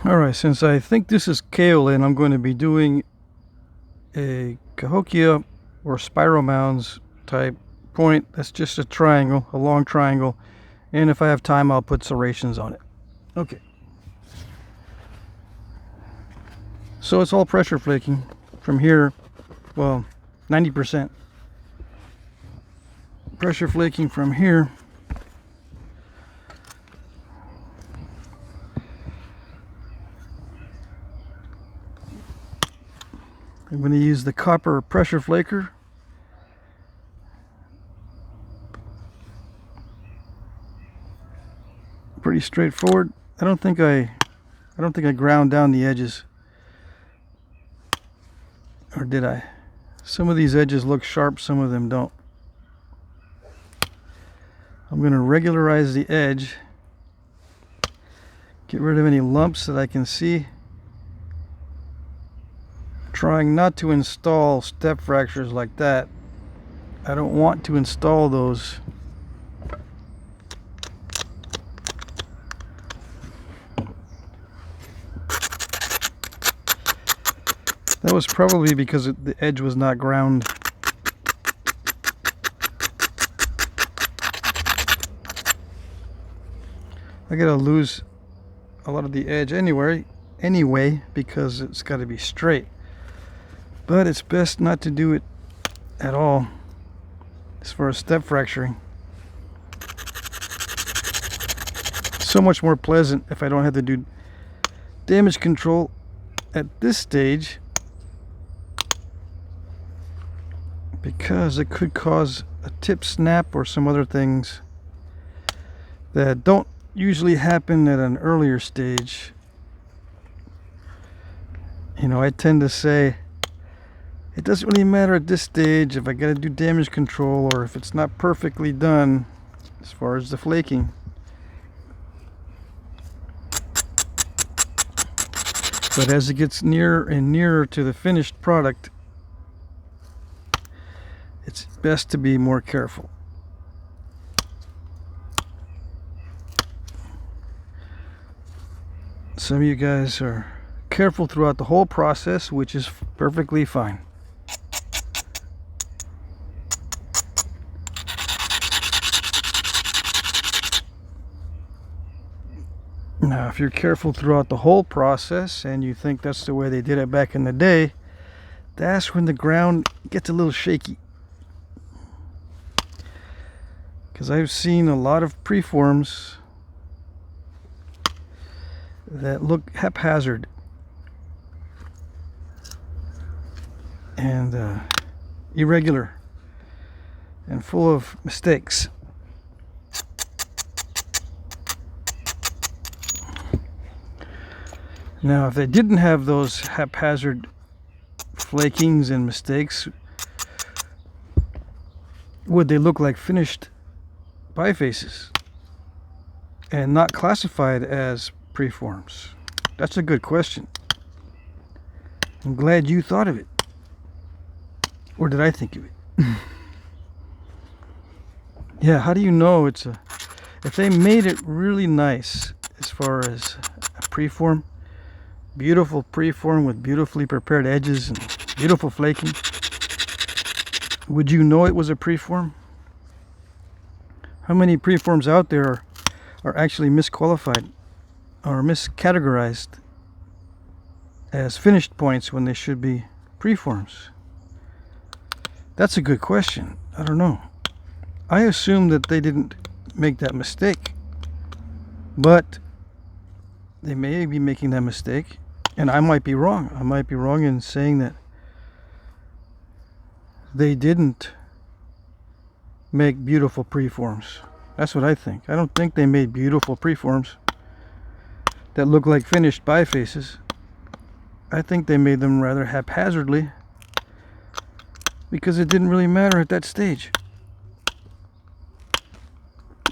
Alright, since I think this is kaolin, I'm going to be doing a Cahokia or spiral mounds type point. That's just a triangle, a long triangle, and if I have time I'll put serrations on it. Okay, so it's all pressure flaking from here. Well, 90% pressure flaking from here I'm going to use the copper pressure flaker. Pretty straightforward. I don't think I ground down the edges, or did I? Some of these edges look sharp, some of them don't. I'm going to regularize the edge, get rid of any lumps that I can see, trying not to install step fractures like that. I don't want to install those. That was probably because the edge was not ground. I gotta lose a lot of the edge anyway because it's got to be straight. But it's best not to do it at all as far as step fracturing. So much more pleasant if I don't have to do damage control at this stage, because it could cause a tip snap or some other things that don't usually happen at an earlier stage. You know, I tend to say it doesn't really matter at this stage if I gotta do damage control or if it's not perfectly done as far as the flaking. But as it gets nearer and nearer to the finished product, it's best to be more careful. Some of you guys are careful throughout the whole process, which is perfectly fine. Now, if you're careful throughout the whole process and you think that's the way they did it back in the day, that's when the ground gets a little shaky. Because I've seen a lot of preforms that look haphazard and irregular and full of mistakes. Now, if they didn't have those haphazard flakings and mistakes, would they look like finished bifaces and not classified as preforms? That's a good question. I'm glad you thought of it. Or did I think of it? Yeah, how do you know it's a... If they made it really nice as far as a preform, beautiful preform with beautifully prepared edges and beautiful flaking, would you know it was a preform? How many preforms out there are actually misqualified or miscategorized as finished points when they should be preforms? That's a good question. I don't know. I assume that they didn't make that mistake, but they may be making that mistake, and I might be wrong. I might be wrong in saying that they didn't make beautiful preforms. That's what I think. I don't think they made beautiful preforms that look like finished bifaces. I think they made them rather haphazardly because it didn't really matter at that stage.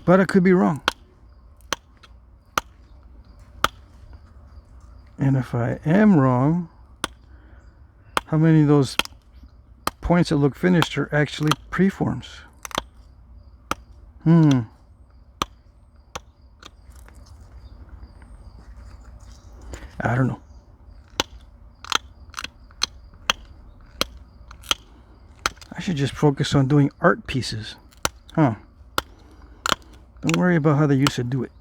But I could be wrong. And if I am wrong, how many of those points that look finished are actually preforms? I don't know. I should just focus on doing art pieces. Huh. Don't worry about how they used to do it.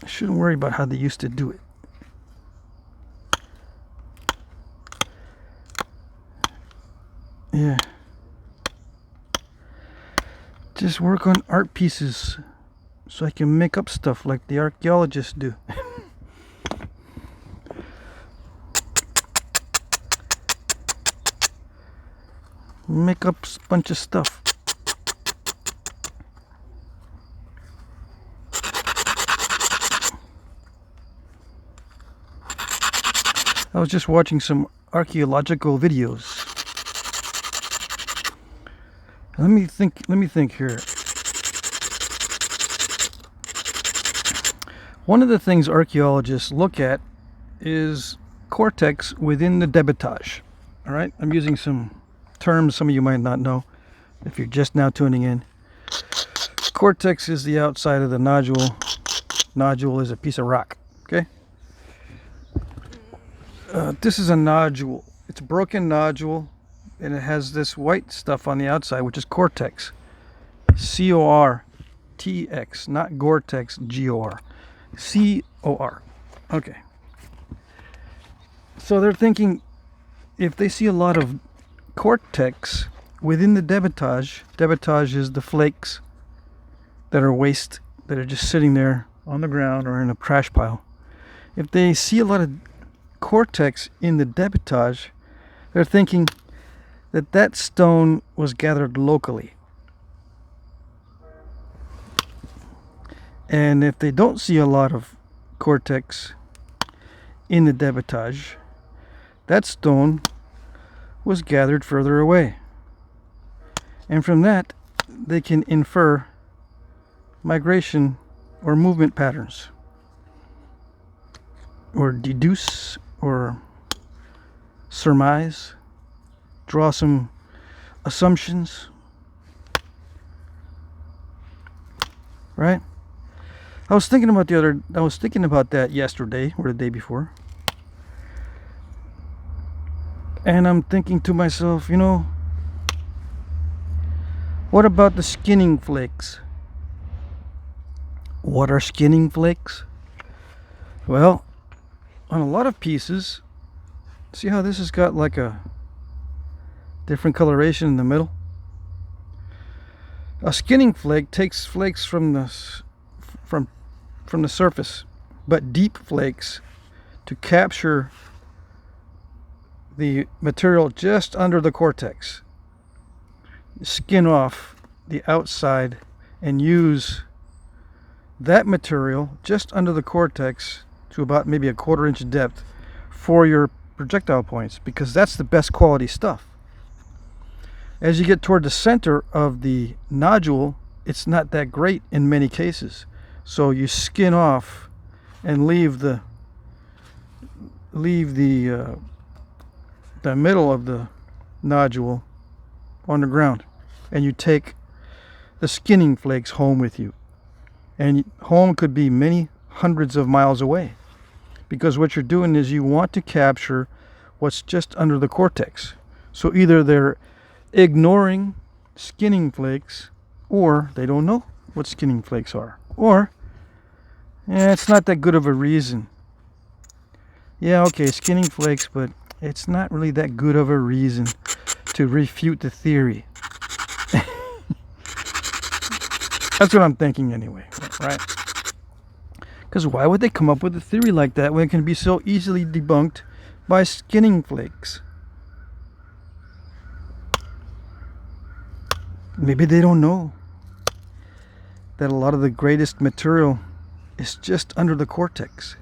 I shouldn't worry about how they used to do it. Yeah. Just work on art pieces so I can make up stuff like the archaeologists do. Make up a bunch of stuff. I was just watching some archaeological videos. Let me think here. One of the things archaeologists look at is cortex within the debitage. All right, I'm using some terms some of you might not know if you're just now tuning in. Cortex is the outside of the nodule. Nodule is a piece of rock. Okay. This is a nodule. It's a broken nodule, and it has this white stuff on the outside, which is cortex. C-O-R-T-X, not Gore-Tex, G-O-R. C-O-R. Okay. So they're thinking if they see a lot of cortex within the debitage, debitage is the flakes that are waste, that are just sitting there on the ground or in a trash pile. If they see a lot of cortex in the debitage, they're thinking that that stone was gathered locally. And if they don't see a lot of cortex in the debitage, that stone was gathered further away. And from that, they can infer migration or movement patterns, or deduce, or surmise, draw some assumptions, right? I was thinking about that yesterday or the day before, and I'm thinking to myself, you know, what about the skinning flakes? What are skinning flakes? Well, on a lot of pieces, see how this has got like a different coloration in the middle? A skinning flake takes flakes from the surface, but deep flakes, to capture the material just under the cortex. Skin off the outside and use that material just under the cortex to about maybe a 1/4 inch depth for your projectile points, because that's the best quality stuff. As you get toward the center of the nodule, it's not that great in many cases, so you skin off and leave the middle of the nodule on the ground, and you take the skinning flakes home with you. And home could be many hundreds of miles away, because what you're doing is you want to capture what's just under the cortex. So either they're ignoring skinning flakes, or they don't know what skinning flakes are, or it's not that good of a reason. Yeah, okay, skinning flakes, but it's not really that good of a reason to refute the theory. That's what I'm thinking anyway, right? Because why would they come up with a theory like that when it can be so easily debunked by skinning flakes? Maybe they don't know that a lot of the greatest material is just under the cortex.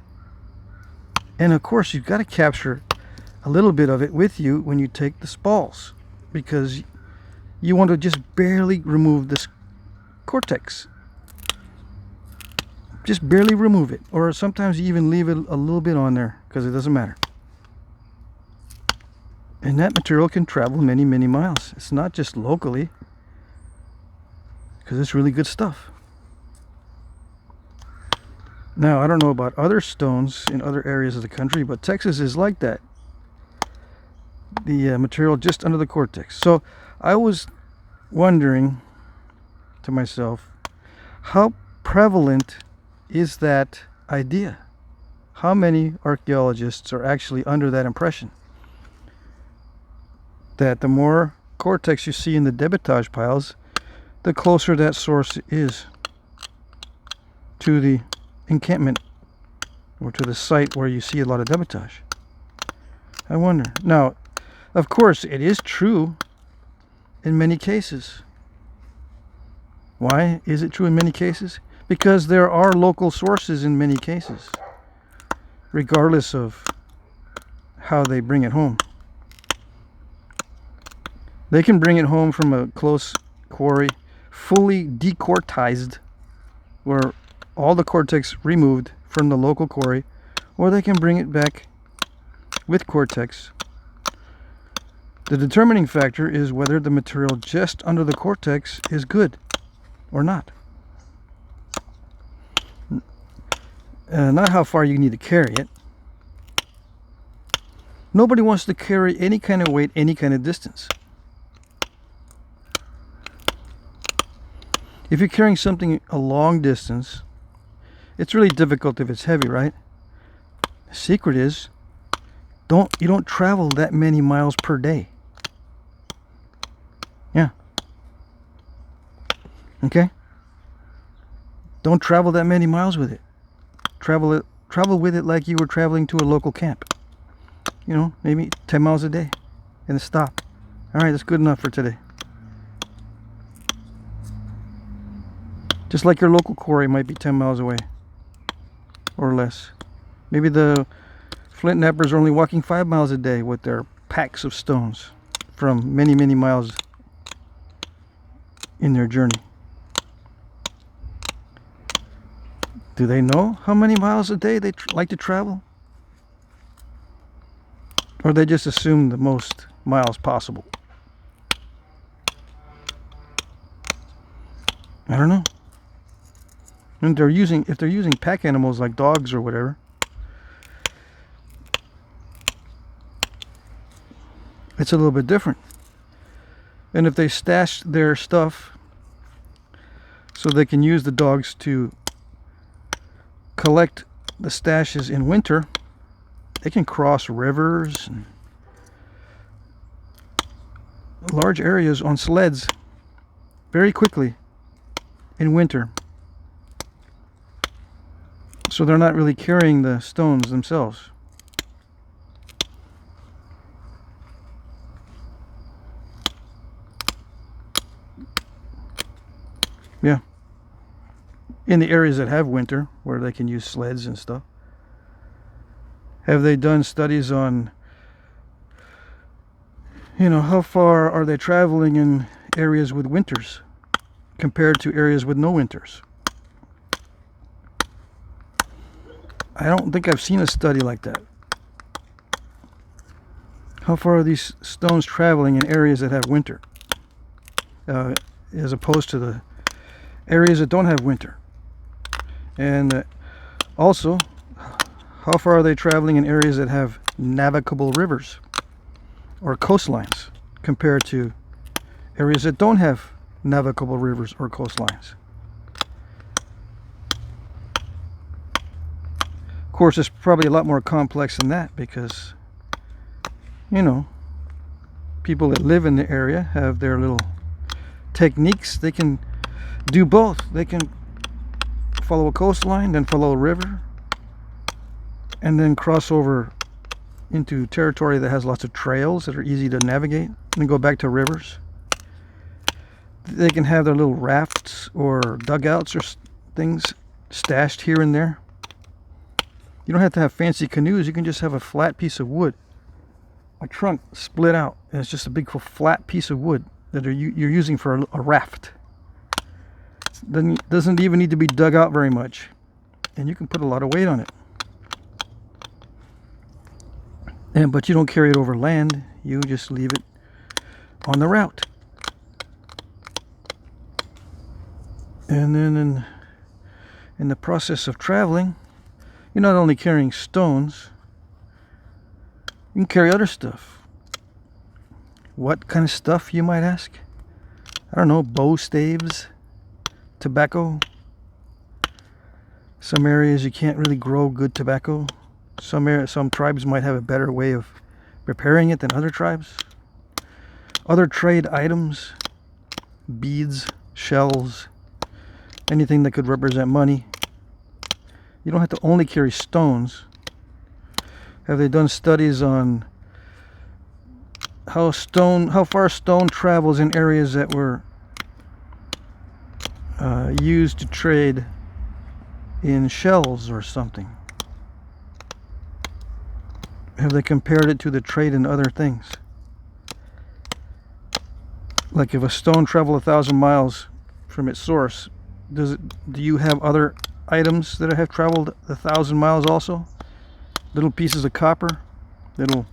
And of course, you've got to capture a little bit of it with you when you take the spalls, because you want to just barely remove this cortex. Just barely remove it, or sometimes you even leave it a little bit on there because it doesn't matter. And that material can travel many, many miles. It's not just locally, because it's really good stuff. Now, I don't know about other stones in other areas of the country, but Texas is like that. The material just under the cortex. So I was wondering to myself, how prevalent is that idea? How many archaeologists are actually under that impression that the more cortex you see in the debitage piles, the closer that source is to the encampment or to the site where you see a lot of debitage? I wonder. Now, of course, it is true in many cases. Why is it true in many cases? Because there are local sources in many cases, regardless of how they bring it home. They can bring it home from a close quarry, fully decortized, where all the cortex removed from the local quarry, or they can bring it back with cortex. The determining factor is whether the material just under the cortex is good or not. Not how far you need to carry it. Nobody wants to carry any kind of weight, any kind of distance. If you're carrying something a long distance, it's really difficult if it's heavy, right? The secret is, you don't travel that many miles per day. Yeah. Okay? Don't travel that many miles with it. Travel with it like you were traveling to a local camp. You know, maybe 10 miles a day and stop. All right, that's good enough for today. Just like your local quarry might be 10 miles away or less. Maybe the flint knappers are only walking 5 miles a day with their packs of stones from many, many miles in their journey. Do they know how many miles a day they like to travel? Or they just assume the most miles possible? I don't know. And if they're using pack animals like dogs or whatever, it's a little bit different. And if they stash their stuff so they can use the dogs to collect the stashes in winter, they can cross rivers and large areas on sleds very quickly in winter. So they're not really carrying the stones themselves. Yeah. In the areas that have winter, where they can use sleds and stuff. Have they done studies on, how far are they traveling in areas with winters compared to areas with no winters? I don't think I've seen a study like that. How far are these stones traveling in areas that have winter as opposed to the areas that don't have winter? And also, how far are they traveling in areas that have navigable rivers or coastlines compared to areas that don't have navigable rivers or coastlines? Of course, it's probably a lot more complex than that because, people that live in the area have their little techniques. They can do both. They can follow a coastline, then follow a river, and then cross over into territory that has lots of trails that are easy to navigate, and then go back to rivers. They can have their little rafts or dugouts or things stashed here and there. You don't have to have fancy canoes. You can just have a flat piece of wood, a trunk split out, and it's just a big flat piece of wood that you're using for a raft. It doesn't even need to be dug out very much, and you can put a lot of weight on it. But you don't carry it over land. You just leave it on the route. And then in the process of traveling, you're not only carrying stones, you can carry other stuff. What kind of stuff, you might ask? I don't know, bow staves, tobacco. Some areas you can't really grow good tobacco. Some tribes might have a better way of preparing it than other tribes. Other trade items, beads, shells, anything that could represent money. You don't have to only carry stones. Have they done studies on how far stone travels in areas that were used to trade in shells or something? Have they compared it to the trade in other things? Like if a stone traveled 1,000 miles from its source, do you have other items that have traveled 1,000 miles also? Little pieces of copper, little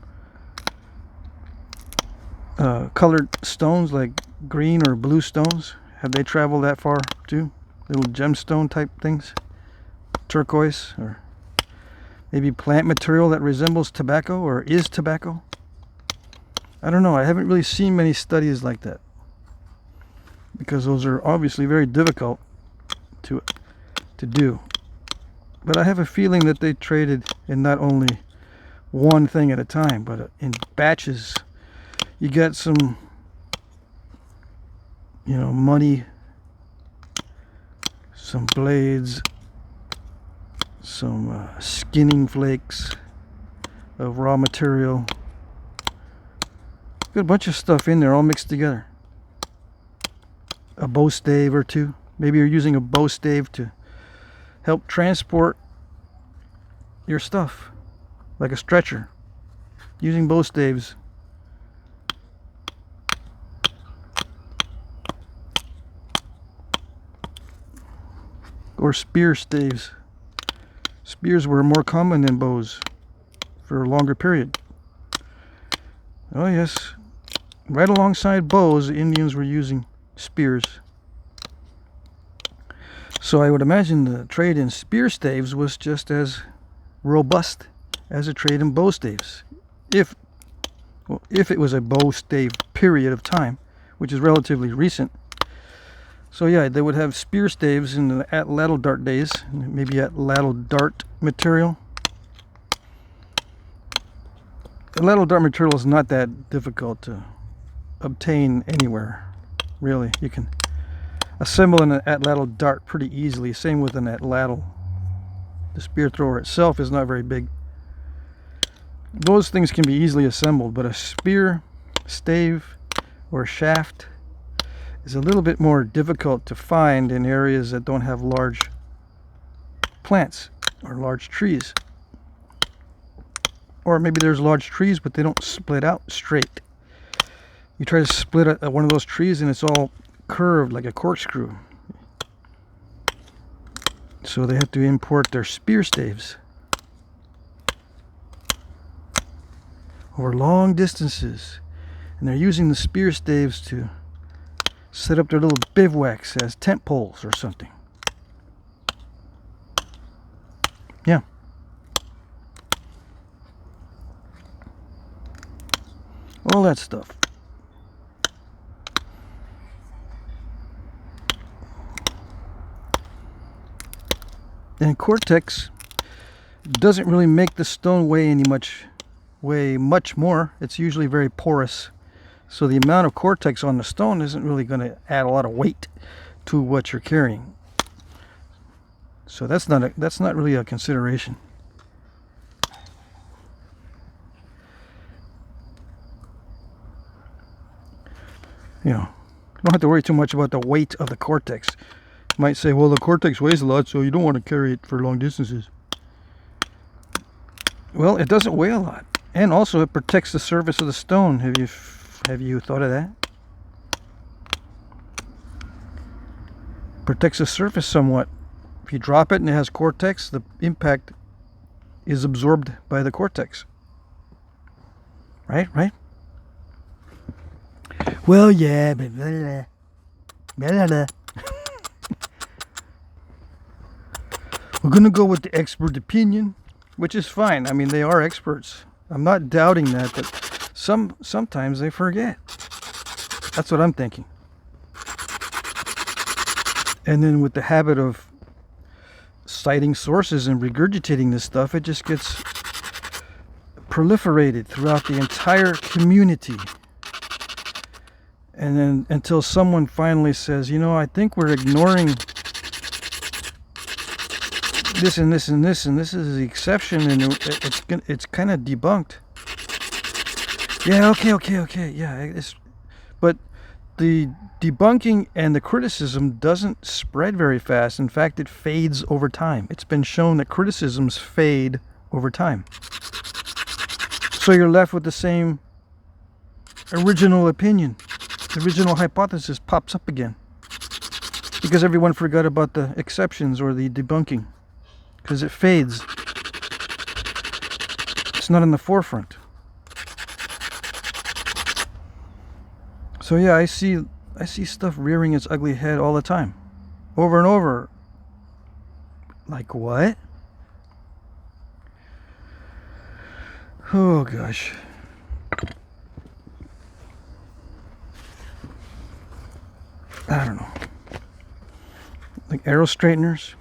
colored stones like green or blue stones. Have they traveled that far too? Little gemstone type things, turquoise, or maybe plant material that resembles tobacco or is tobacco. I don't know. I haven't really seen many studies like that, because those are obviously very difficult to do. But I have a feeling that they traded in not only one thing at a time, but in batches. You got some, money, some blades, some skinning flakes of raw material. Got a bunch of stuff in there all mixed together. A bow stave or two. Maybe you're using a bow stave to help transport your stuff, like a stretcher, using bow staves. Or spear staves. Spears were more common than bows for a longer period. Oh yes, right alongside bows, the Indians were using spears. So I would imagine the trade in spear staves was just as robust as a trade in bow staves, if it was a bow stave period of time, which is relatively recent. So yeah, they would have spear staves in the atlatl dart days, maybe atlatl dart material. Atlatl dart material is not that difficult to obtain anywhere, really. You can assemble an atlatl dart pretty easily. Same with an atlatl. The spear thrower itself is not very big. Those things can be easily assembled, but a spear, stave, or shaft is a little bit more difficult to find in areas that don't have large plants or large trees. Or maybe there's large trees, but they don't split out straight. You try to split one of those trees and it's all curved like a corkscrew. So they have to import their spear staves over long distances. And they're using the spear staves to set up their little bivouacs as tent poles or something. Yeah. All that stuff. And cortex doesn't really make the stone weigh much more. It's usually very porous. So the amount of cortex on the stone isn't really going to add a lot of weight to what you're carrying. So that's not really a consideration. You don't have to worry too much about the weight of the cortex. You might say, well, the cortex weighs a lot, so you don't want to carry it for long distances. Well, it doesn't weigh a lot, and also it protects the surface of the stone. Have you thought of that? Protects the surface somewhat. If you drop it and it has cortex, the impact is absorbed by the cortex. Right? Well, yeah, but blah, blah, blah, blah. We're going to go with the expert opinion, which is fine. I mean, they are experts. I'm not doubting that, but sometimes they forget. That's what I'm thinking. And then with the habit of citing sources and regurgitating this stuff, it just gets proliferated throughout the entire community. And then until someone finally says, you know, I think we're ignoring this and this and this, and this is the exception, and it's kind of debunked. Yeah, okay. Yeah, but the debunking and the criticism doesn't spread very fast. In fact, it fades over time. It's been shown that criticisms fade over time. So you're left with the same original opinion. The original hypothesis pops up again because everyone forgot about the exceptions or the debunking, because it fades. It's not in the forefront. So yeah, I see stuff rearing its ugly head all the time, over and over. Like what? Oh gosh. I don't know. Like arrow straighteners.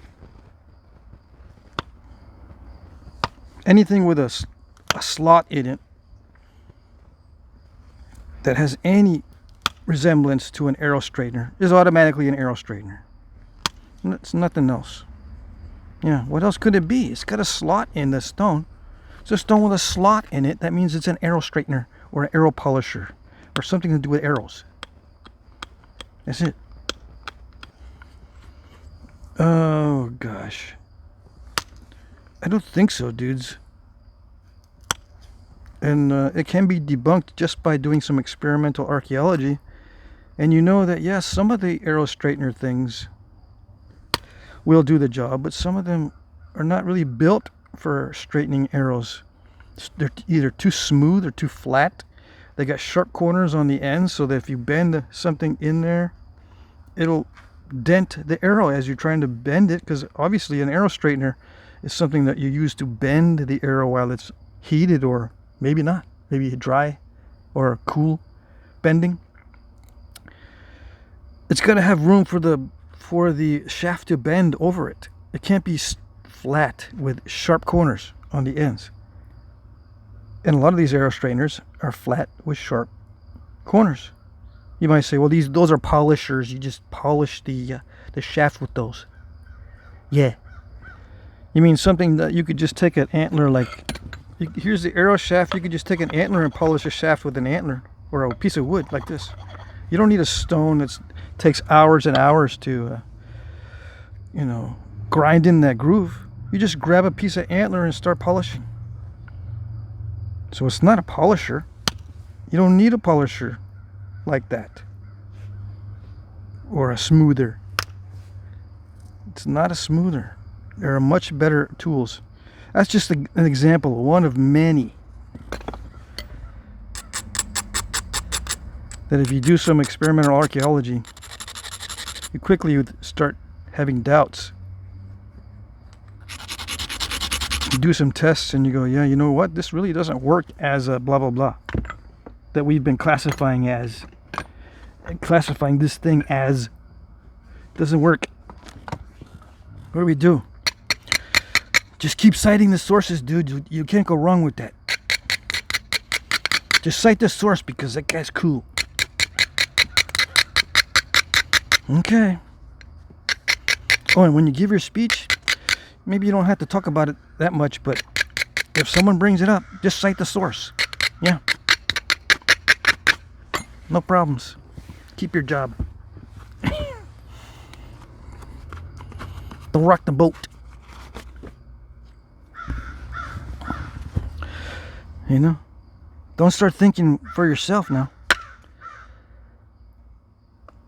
Anything with a slot in it that has any resemblance to an arrow straightener is automatically an arrow straightener. It's nothing else. Yeah, what else could it be? It's got a slot in the stone. It's a stone with a slot in it. That means it's an arrow straightener or an arrow polisher or something to do with arrows. That's it. Oh gosh. I don't think so, dudes. And it can be debunked just by doing some experimental archaeology. And you know that, yes, some of the arrow straightener things will do the job, but some of them are not really built for straightening arrows. They're either too smooth or too flat. They got sharp corners on the ends, so that if you bend something in there, it'll dent the arrow as you're trying to bend it, because obviously an arrow straightener is something that you use to bend the arrow while it's heated, or maybe not, maybe dry or cool bending. It's got to have room for the shaft to bend over it. It can't be flat with sharp corners on the ends. And a lot of these arrow straighteners are flat with sharp corners. You might say, well, those are polishers. You just polish the shaft with those. Yeah. You mean something that you could just take an antler, like, here's the arrow shaft. You could just take an antler and polish a shaft with an antler or a piece of wood like this. You don't need a stone that takes hours and hours to, grind in that groove. You just grab a piece of antler and start polishing. So it's not a polisher. You don't need a polisher like that. Or a smoother. It's not a smoother. There are much better tools. That's just an example, one of many. That if you do some experimental archaeology, you quickly would start having doubts. You do some tests and you go, yeah, you know what? This really doesn't work as a blah, blah, blah. That we've been classifying this thing as. Doesn't work. What do we do? Just keep citing the sources, dude. You can't go wrong with that. Just cite the source because that guy's cool. Okay. Oh, and when you give your speech, maybe you don't have to talk about it that much, but if someone brings it up, just cite the source. Yeah. No problems. Keep your job. Don't rock the boat. You know? Don't start thinking for yourself now.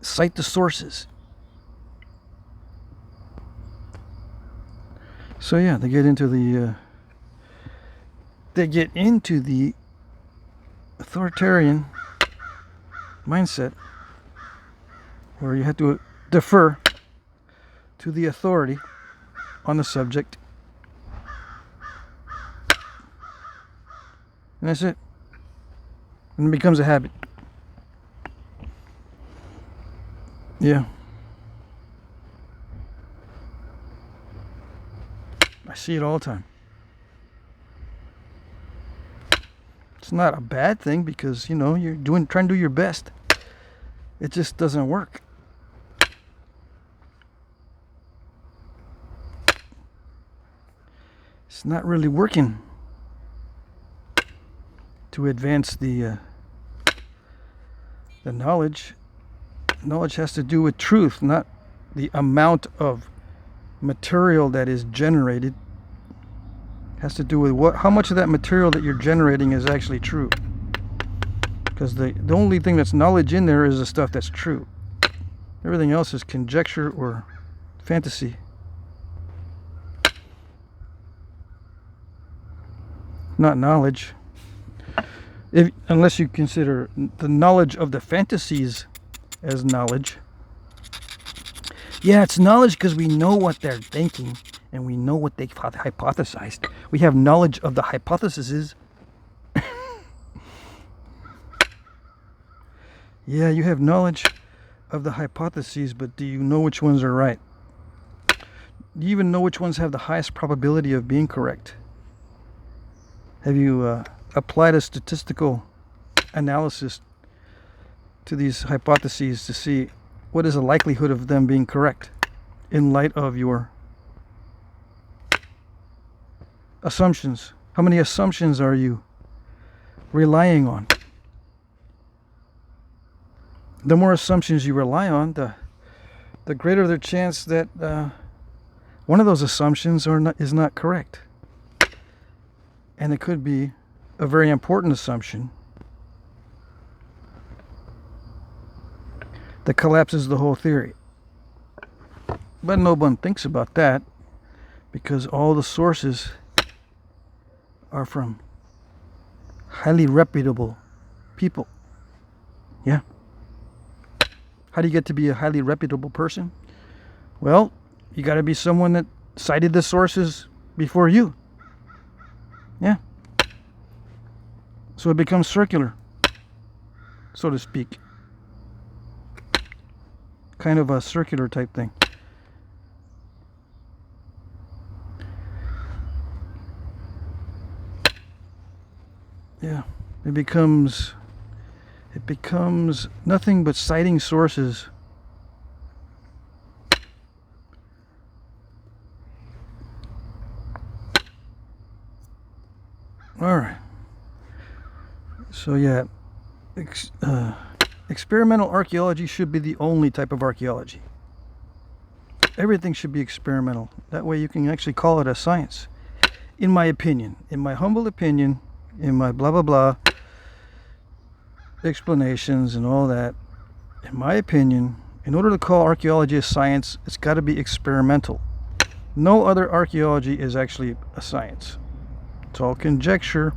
Cite the sources. So yeah, they get into the authoritarian mindset where you have to defer to the authority on the subject. And that's it. And it becomes a habit. Yeah. I see it all the time. It's not a bad thing because, you know, you're trying to do your best. It just doesn't work. It's not really working to advance the knowledge. Knowledge has to do with truth, not the amount of material that is generated. It has to do with how much of that material that you're generating is actually true. Because the only thing that's knowledge in there is the stuff that's true. Everything else is conjecture or fantasy. Not knowledge. Unless you consider the knowledge of the fantasies as knowledge. Yeah, it's knowledge because we know what they're thinking and we know what they hypothesized. We have knowledge of the hypotheses. Yeah, you have knowledge of the hypotheses, but do you know which ones are right? Do you even know which ones have the highest probability of being correct? Have you applied a statistical analysis to these hypotheses to see what is the likelihood of them being correct in light of your assumptions? How many assumptions are you relying on? The more assumptions you rely on, the greater the chance that one of those assumptions is not correct. And it could be a very important assumption that collapses the whole theory. But no one thinks about that because all the sources are from highly reputable people. Yeah. How do you get to be a highly reputable person? Well, you got to be someone that cited the sources before you. Yeah. So it becomes circular, so to speak. Kind of a circular type thing. Yeah. It becomes nothing but citing sources. All right. So yeah, experimental archaeology should be the only type of archaeology. Everything should be experimental. That way you can actually call it a science. In my opinion, in my humble opinion, in my blah blah blah explanations and all that, in my opinion, in order to call archaeology a science, it's got to be experimental. No other archaeology is actually a science. It's all conjecture,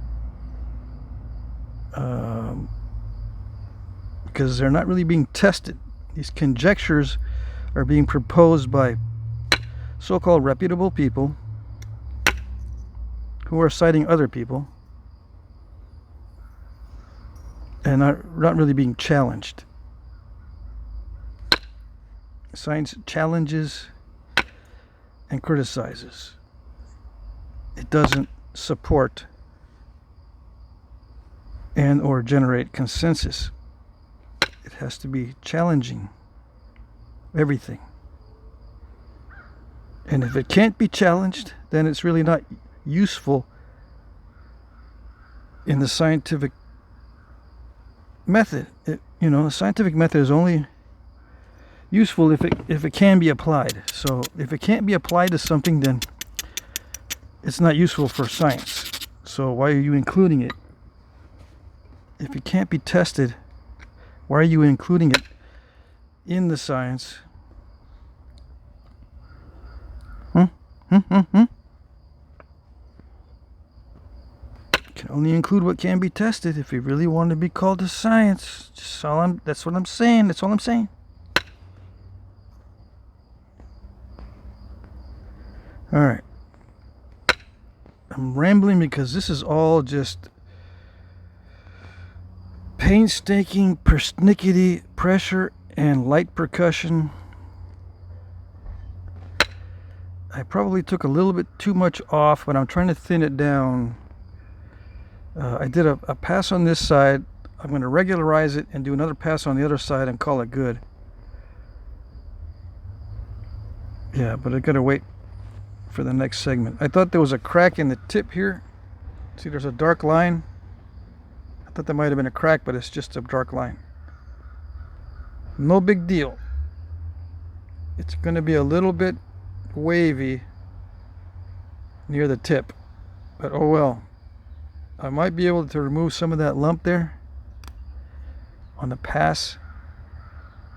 because they're not really being tested. These conjectures are being proposed by so-called reputable people who are citing other people and not really being challenged. Science challenges and criticizes. It doesn't support and or generate consensus. It has to be challenging everything. And if it can't be challenged, then it's really not useful in the scientific method. The scientific method is only useful if it can be applied. So if it can't be applied to something, then it's not useful for science. So why are you including it? If it can't be tested, why are you including it in the science? Can only include what can be tested if you really want to be called a science. That's what I'm saying. That's all I'm saying. All I'm rambling because this is all just painstaking, persnickety pressure and light percussion. I probably took a little bit too much off, but I'm trying to thin it down. I did a pass on this side. I'm going to regularize it and do another pass on the other side and call it good. Yeah, but I gotta wait for the next segment. I thought there was a crack in the tip here. See, there's a dark line. I thought that might have been a crack, but it's just a dark line. No big deal. It's going to be a little bit wavy near the tip, but oh well. I might be able to remove some of that lump there on the pass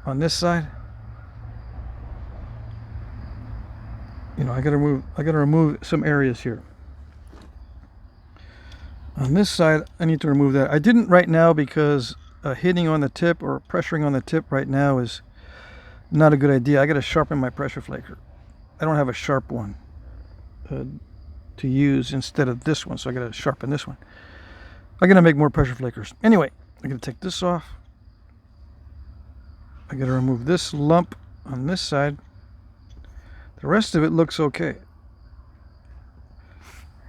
on this side. You know, I gotta remove some areas here. On this side, I need to remove that. I didn't right now because hitting on the tip or pressuring on the tip right now is not a good idea. I gotta sharpen my pressure flaker. I don't have a sharp one to use instead of this one, so I gotta sharpen this one. I gotta make more pressure flakers. Anyway, I'm gonna take this off. I gotta remove this lump on this side. The rest of it looks okay.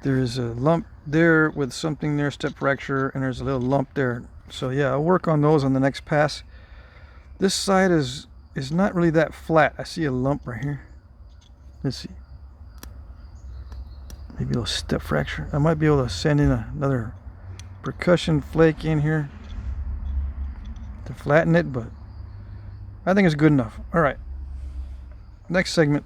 There is a lump there with something there, step fracture, and there's a little lump there. So yeah, I'll work on those on the next pass. This side is not really that flat. I see a lump right here. Let's see. Maybe a little step fracture. I might be able to send in another percussion flake in here to flatten it, but I think it's good enough. All right. Next segment.